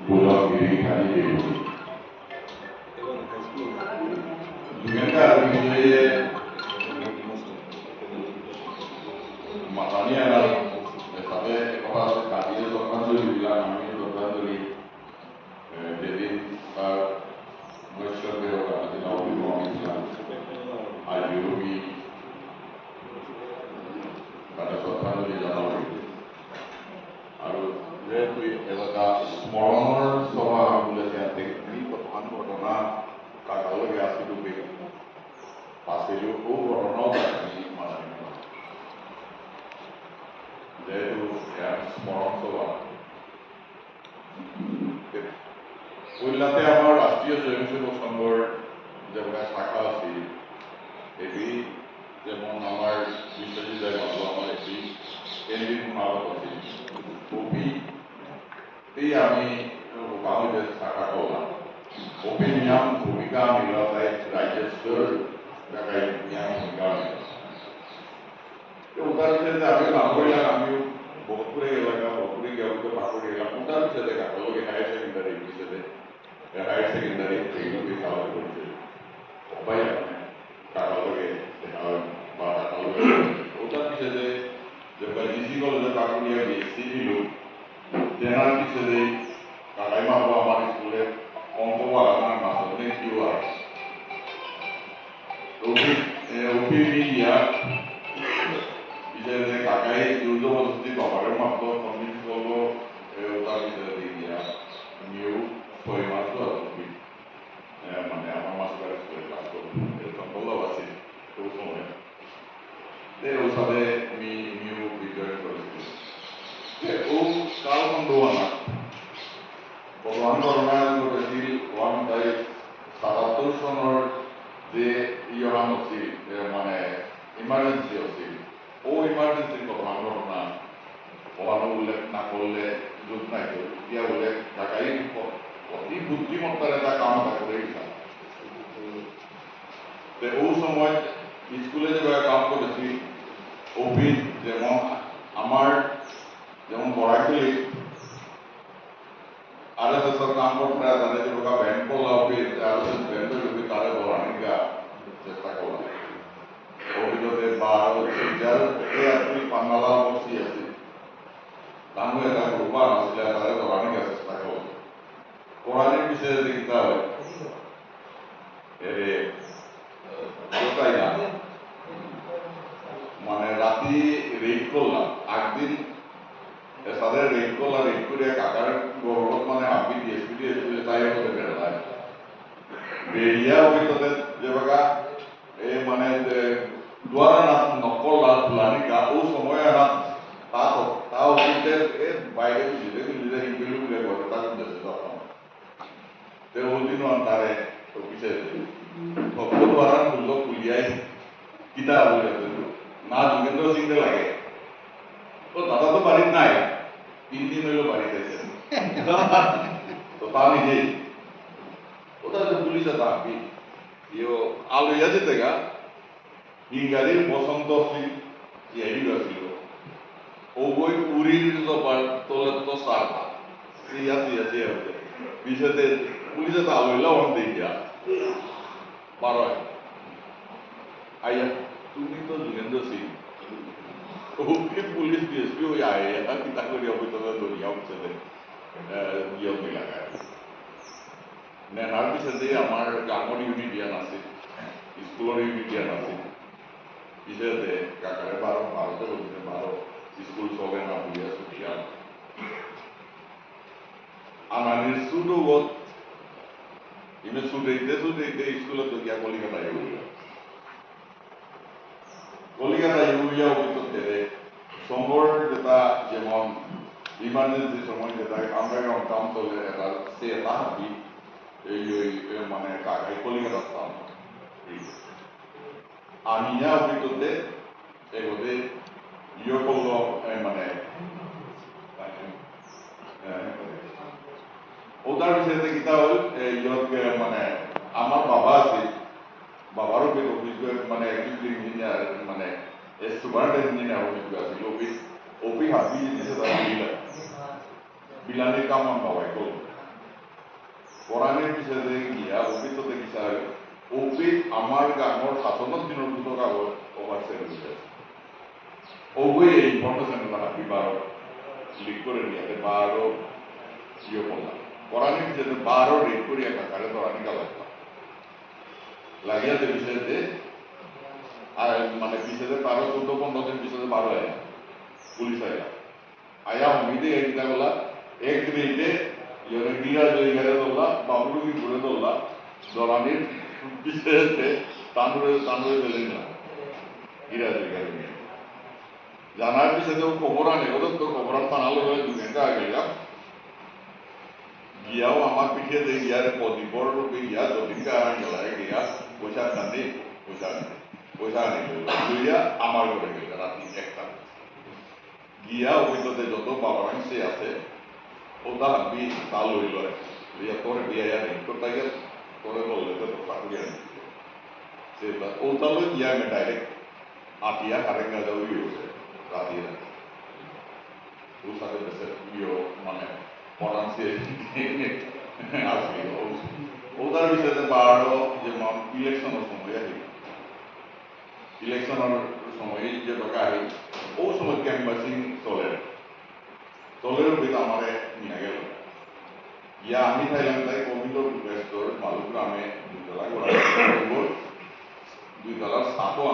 Bulogiri Kali Dewi. Juga বিষয়ে matanya adalah sampai kepala kaki শ্রদ্ধাঞ্জলি দিলাম আমি শ্রদ্ধাঞ্জলি যেদিন তার নৈশ্বর্যের দিন অভিমান আর বিরোধী তারা শ্রদ্ধাঞ্জলি জানাব আৰু যেহেতু এটা স্মৰণৰ সভা বুলিছে দেখি প্ৰধান ঘটনা কাগজে আছিলো পাছিলো ও ঘটনাও আমি মানে যেহেতু স্মৰণ সভা কল্যাণে আমাৰ ৰাষ্ট্ৰীয় স্বয়ংসেৱক সংঘৰ যেটা শাখা আছিল এটি যেমন আমার বিশ্বজিৎ রায় বাবু আমার একটি কেন্দ্রিক মালক আছে ওপি এই আমি কাগজের শাখা করলাম ওপি নিয়ম ভূমিকা মিলায় রাজ্যেশ্বর জায়গায় নিয়ম ভূমিকা ওটার বিষয়ে আমি নাম করলাম আমিও বহুপুরে এলাকা বহুপুরে গেলে পাকুড়ি এলাকা ওটার বিষয়ে কাগজে হায়ার সেকেন্ডারি বিষয়ে হায়ার সেকেন্ডারি এইগুলো খাওয়া করছে সবাই কাগজে বা ওটার বিষয়ে যেটা ডিসি কলেজে কাকুড়িয়া বিএসসি ছিল তেনার বিষয়ে কাকাই মাহবু আমার স্কুলে অঙ্ক বাগানার মাসে কিউ আর ওপি মিডিয়া বিষয়ে কাকাই জবরদস্তি বাবারের মাত্র কনভিন্স করলো ওটার বিষয়ে দিয়া নিউ 6 মাস মানে আমার মাস্টার স্কুলে ক্লাস করবো এরকম বললেও আছে ওই সময় ওর সাথে আমি নিউ বিজয় করেছি ও কাল বন্ধুবানা ভগবান করোনা করেছিল 1/77 সনের যে ইহান আছিল মানে ইমার্জেন্সি আছিল ও ইমার্জেন্সির কথা ঘটনা ওখানে উল্লেখ না করলে যোগ নাই ইয়া উল্লেখ ঢাকাই অতি বুদ্ধিমত্তার একটা কাম করে ও সময় স্কুলে যে কাম করেছি অফিস যেমন আমার যেমন বড়াইগুলি আরএসএসের কাম করতে তাদের যে ব্যান্ড করলা অফিস আরএসএস ব্যান্ডের অফিস তাদের বড়ানিকা চেষ্টা করলাম অভিযোগে বা যার আপনি পান্নালা বসি আছে তাহলে এটা গ্রুপান আসলে তাদের বড়ানিকা চেষ্টা করলাম পড়ানির বিষয়ে দেখতে হয় মানে রাতি রেড করলাম একদিন তাদের রেড করলাম রেড করে কাকার গৌরব মানে হাবি ডিএসপি তাই হতে বেড়ায় বেরিয়া অভিজ্ঞতা যে বাগা মানে দুয়ারা নাথ নকলা ফুলানিকা ও সময় নাথ তা অভিজ্ঞের বাইরে লিজে হিন্দু বলে বলে তার উদ্দেশ্যে তখন ওদিন তারে অফিসে দ্বারা মূল্য কুলিয়াই কিতা বলে না যোগেন্দ্র সিং লাগে ও দাদা তো বাড়ির নাই 3 দিন হইলো বাড়িতে তো তা নিজেই ওটা তো পুলিশে থাকবি ইয়ে আলো ইয়াছে দেখা হিঙ্গারির বসন্ত সিং ইয়েই ছিল ও বই পুরীর তোলে তো সারটা সিয়া বিষয়তে পুলিশে তো আলো এলাও দেখিয়া বারো আইয়া তুমি তো Jogendra Singh okay police DSP ওই আয়ে কিতা করি অভিজ্ঞতা দরিয়া উঠছে নিয়ম এলাকায় নেনার পিছনে আমার গাঁৱৰ ইউনিটিয়ান আছে স্কুলৰ ইউনিটিয়ান আছে পিছতে কাকারে ভারতে বলছে ভালো স্কুল চলে না বুঝিয়া ছুটিয়া আনানির সুডোগত ইমে ছুটাইতে স্কুলত গিয়া কলিকাতায় ইউরিয়া অভিজ্ঞতা সংঘর যেটা যেমন ইমার্জেন্সি সময় যেটা আন্ডারগ্রাউন্ড কাম চলে এটা সে এটা হাবি এই মানে কাকাই কলিকাতা স্থান আনিয়া অভিজ্ঞতে এগোতে ইয়ে করলো মানে ওটার বিষয়ে কিতা হল ইয়কে মানে আমার বাবা আছে বাবারও অফিস মানে এক্সিকিউটিভ ইঞ্জিনিয়ার মানে সুপার ইঞ্জিনিয়ার অফিস আছে অফিস হাবি জিনিসে তারা বিলানের কাম আমার বাবাই করলো কোরআনের পিছনে গিয়া অভিজ্ঞতা কিসা হয় অভিদ আমার গাঙর শাসনের দিনের দুটো কাগজ ওভার সেল হয়েছে ওই এই ইনফরমেশন হাতি বারো লিক করে নিয়ে বারো ইয়ে করলাম কোরআনের পিছনে বারো রেড করিয়া কাকারে ধরানি গালাইলাম লাগিয়াতে বিষয়তে আর মানে পিছনে 13-14-15 দিন পিছনে 12 আয়া পুলিশ আয়া অমিদে এইটা বলা এক মিনিটে ইয়ে গিরা জয় ঘরে দোল্লা বাবুরুকি ঘুরে দোল্লা দরানির পিছনে তানুরে দিলেন না গিরা জয় ঘরে নিয়ে জানার পিছনে খবর আনে ওদের তো খবর পানালো হয়ে 2 ঘন্টা আগে গেলাম গিয়াও আমার পিছিয়ে দিয়ে গিয়ার প্রদীপর রূপে গিয়া দক্ষিণকে আনা গেলায় গিয়া পয়সা কান্দি পয়সা আনিল লইয়া আমার ঘরে গেল রাত্রি 1টা গিয়া ওইটাতে যত বাবারাং সে আছে ওটা হাবি তা লই লয় লইয়া তোর বিয়া নেই তোর তাই তোরে বললে তো তোর চাকরি আনি সে ওটা লই গিয়া আমি ডাইরেক্ট আটিয়া হারেঙ্গা যাও হয়েছে রাতিয়ে ওর সাথে দেশের ইয়ে মানে পড়ান সে আসবে ওটার বিষয়ে বারো যে ইলেকশনের সময় আহি ইলেকশনের সময় যে টাকা আহি ও সময় ক্যাম্পাসিং চলের ভিতরে আমারে নিয়ে গেল ইয়া আমি থাইলাম তাই কোভিড রেস্টোর মালুক গ্রামে 2 তলা ঘোরা 2 তলার সাপও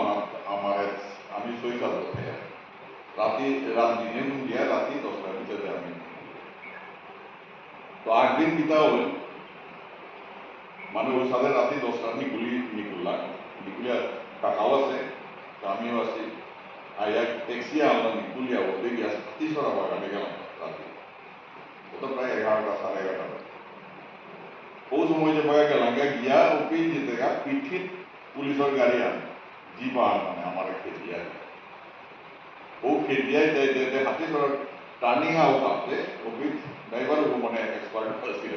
আমার আমি 6 সাল থেকে রাত দিনে গিয়া রাতি 10টার ভিতরে আমি তো 8 দিন কিতা হল মানে ওই সাথে রাতে 10টা নিকুলিয়া কাকাও আছে আমিও আছি আর এক ট্যাক্সি আনলাম নিকুলিয়া ওতে গিয়া 30 টাকা বাগানে গেলাম রাতে ওটা প্রায় 11টা 11:30 ও সময় যে বয়া গেলাম গিয়া ওকে যেতে গা পিঠিত পুলিশের গাড়ি আন জীবান মানে আমার খেতিয়া ও খেতিয়ায় যাইতে হাতি সড়ক টার্নিং আউট আপতে ওকে ড্রাইভার মানে এক্সপার্ট ছিল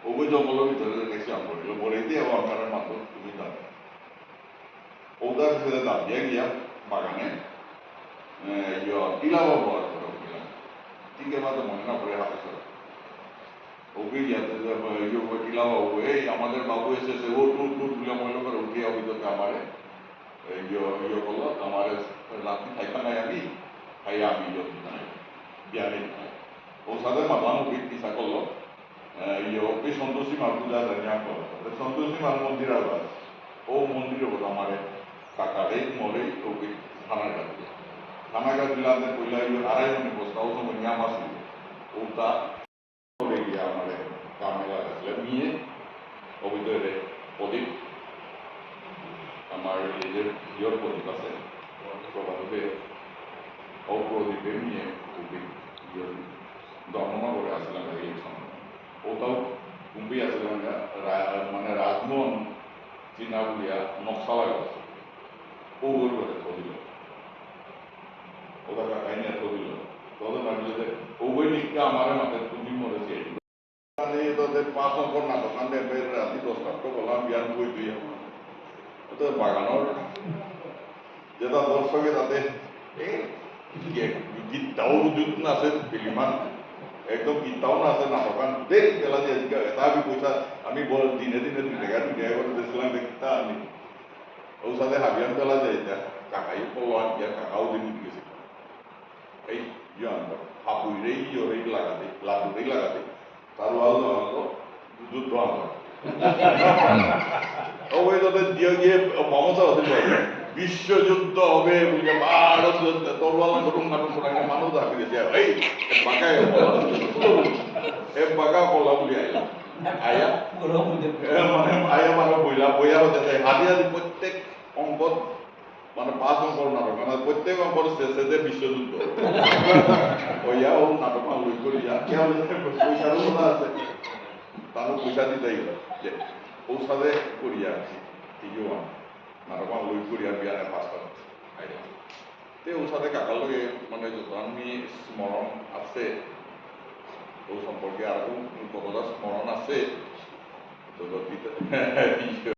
ওগুলো জঙ্গলের ভিতরে ট্যাক্সি আন করিল বলে দিয়ে ও আপনার মাত্র তুমি যাবে ওটার ভিতরে দাঁড়িয়ে গিয়া বাগানে টিলাবা বলার করে গেলাম ঠিক আছে মনে না করে হাতে সড়ক ওকে যাতে টিলাবা এই আমাদের বাবু এসেছে ও টুট গুলা মনে করে উঠিয়া ভিতরে আমার ইয়ে করলো আমার রাত্রি খাইতা নাই আমি খাইয়া আমি নাই বিয়ানে ও সাথে মাতলাম ওকে পিসা করলো ওকে সন্তোষী মার পূজা জানিয়া করলো সন্তোষী মার মন্দির আবার ও মন্দিরের কথা আমার কাকারে মরে ওকে থানাঘাট দিলাম কইলা 2:30 বস্তা ও সময় নিয়ে আমার ছিল ওটা করে গিয়া আমার কামে লাগাচ্ছিল নিয়ে অভিতরে প্রদীপ আমার এই যে ইয়র প্রদীপ আছে প্রভাবে ও প্রদীপে নিয়ে প্রদীপ দর্শনা করে আসলাম ইলেকশন ওটাও কুম্বি আসলাম মানে রাজমোহন চিনা বুলিয়া নকশা লাগাচ্ছে ও গোল করে দিল ওটা কাকাই নিয়ে দিল তোদের ভাবলে যে ওই দিকটা আমার মাথায় তুমি মরেছে তোদের 5 অঙ্কর না দোকান রাতে 10টা তো বললাম বিয়ান বই দিয়ে তো বাগানোর যেটা দর্শকে তাতে গীতটাও যুদ্ধ না আছে ফিলিমান একদম গীতটাও না আছে নাটকান দেখ পেলা যে এটা আমি পয়সা আমি দিনে 2 টাকা করে দিয়েছিলাম দেখতা আমি ওর সাথে হাবিয়ান পেলা যায় এটা কাকাই পলান গিয়া কাকাও দিন গেছে এই হাপুইরেই ইয়েই লাগাতে তার আনলো যুদ্ধ আনলো ওই তাদের দিয়ে গিয়ে মমতা বিশ্বযুদ্ধ হবে ভারত তরওয়াল গরম নাটক করা মানুষ দাবি দিয়েছে এই বাঁকায় বাঁকা কলা বলি আয়া মানে আয়া মানে বইয়া হতে হাতি প্রত্যেক অঙ্কত মানে 5 অঙ্কর নাটক মানে প্রত্যেক অঙ্কর শেষে বিশ্বযুদ্ধ ওইয়া ও নাটক লই করি পয়সারও কথা আছে তারও পয়সা দিতেই যে ও সাথে করিয়া ঠিকই নাটক লই করিয়া বিয়ানে 5টা তে ওর সাথে কাকার লগে মানে যত আমি স্মরণ আছে ও সম্পর্কে আরো কতটা স্মরণ আছে তো